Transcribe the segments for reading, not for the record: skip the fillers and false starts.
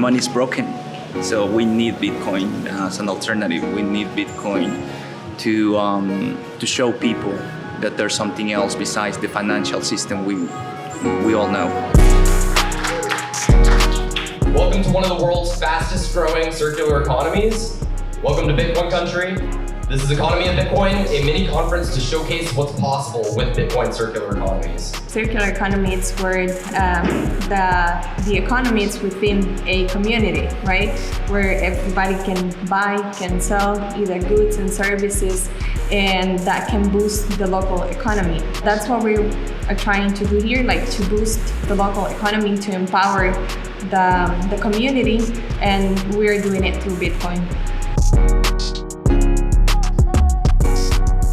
money is broken. So we need Bitcoin as an alternative. We need Bitcoin to show people that there's something else besides the financial system we all know. Welcome to one of the world's fastest growing circular economies. Welcome to Bitcoin country. This is Economia Bitcoin, a mini conference to showcase what's possible with Bitcoin circular economies. Circular economy is where the economy is within a community, right? Where everybody can buy, can sell either goods and services, and that can boost the local economy. That's what we are trying to do here, like to boost the local economy, to empower the community, and we're doing it through Bitcoin.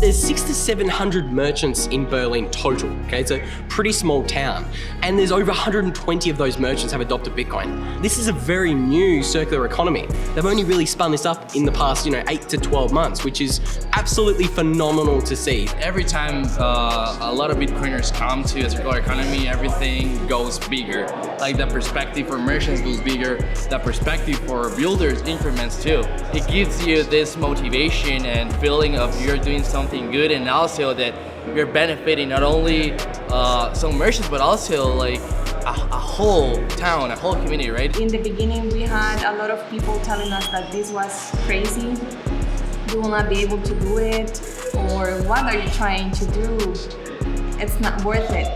There's 600 to 700 merchants in Berlin total, okay? It's a pretty small town. And there's over 120 of those merchants have adopted Bitcoin. This is a very new circular economy. They've only really spun this up in the past, 8 to 12 months, which is absolutely phenomenal to see. Every time a lot of Bitcoiners come to a circular economy, everything goes bigger. Like the perspective for merchants goes bigger, the perspective for builders increments too. It gives you this motivation and feeling of you're doing something good, and also that you're benefiting not only some merchants but also like a whole town, a whole community, right? In the beginning, we had a lot of people telling us that this was crazy. You will not be able to do it, or what are you trying to do? It's not worth it.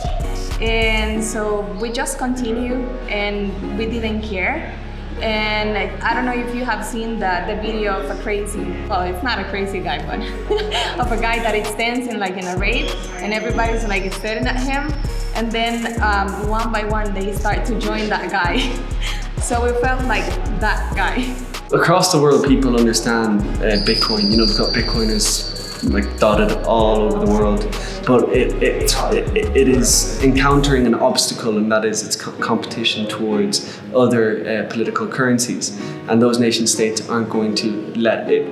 And so we just continued, and we didn't care. And I don't know if you have seen the video of a crazy, well, it's not a crazy guy, but of a guy that is dancing like in a rave, and everybody's like staring at him, and then one by one they start to join that guy. So we felt like that guy. Across the world, people understand Bitcoin. We've got Bitcoiners like dotted all over the world, but it is encountering an obstacle, and that is its competition towards other political currencies, and those nation states aren't going to let it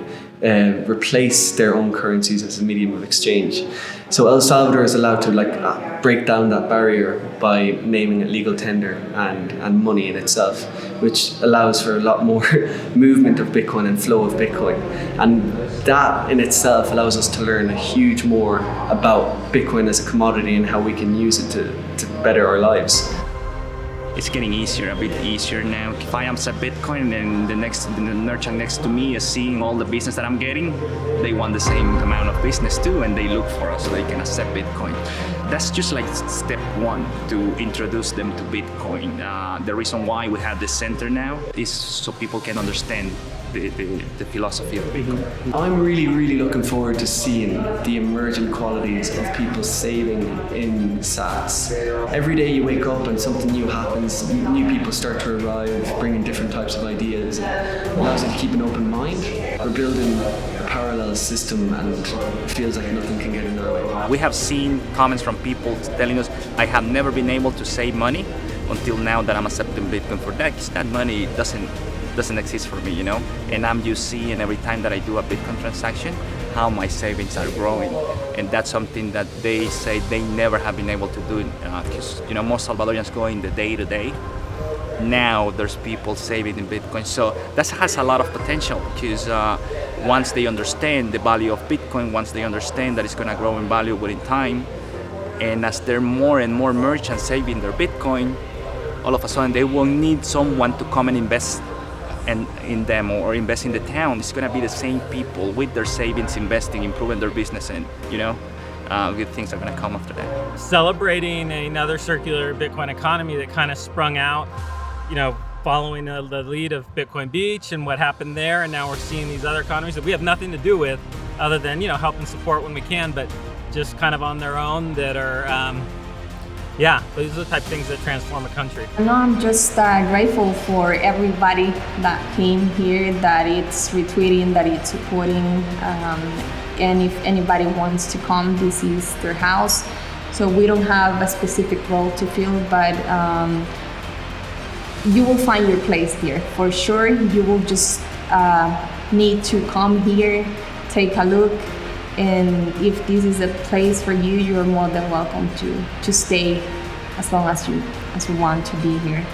replace their own currencies as a medium of exchange. So El Salvador is allowed to break down that barrier by naming it legal tender and money in itself, which allows for a lot more movement of Bitcoin and flow of Bitcoin. And that in itself allows us to learn a huge more about Bitcoin as a commodity and how we can use it to better our lives. It's getting easier, a bit easier now. If I accept Bitcoin, then the merchant next to me is seeing all the business that I'm getting. They want the same amount of business too, and they look for us so they can accept Bitcoin. That's just like step one to introduce them to Bitcoin. The reason why we have this center now is so people can understand the philosophy of Bitcoin. I'm really looking forward to seeing the emergent qualities of people saving in sats. Every day you wake up and something new happens, new people start to arrive, bringing different types of ideas. It allows you to keep an open mind. We're building a parallel system, and it feels like nothing can get in our way. We have seen comments from people telling us, I have never been able to save money until now that I'm accepting Bitcoin for that, because that money doesn't exist for me, and I'm just seeing every time that I do a Bitcoin transaction how my savings are growing, and that's something that they say they never have been able to do, because most Salvadorians go in the day-to-day. Now there's people saving in Bitcoin, so that has a lot of potential, because once they understand the value of Bitcoin, once they understand that it's going to grow in value within time, and as there are more and more merchants saving their Bitcoin, all of a sudden they will need someone to come and invest in them or invest in the town. It's going to be the same people with their savings investing, improving their business, and good things are going to come after that. Celebrating another circular Bitcoin economy that kind of sprung out, following the lead of Bitcoin Beach and what happened there, and now we're seeing these other economies that we have nothing to do with, other than help and support when we can, but just kind of on their own, that are those are the type of things that transform a country. I'm just grateful for everybody that came here, that it's retweeting, that it's supporting, and if anybody wants to come, this is their house. So we don't have a specific role to fill, but you will find your place here for sure. You will just need to come here, take a look, and if this is a place for you, you're more than welcome to stay as long as you want to be here.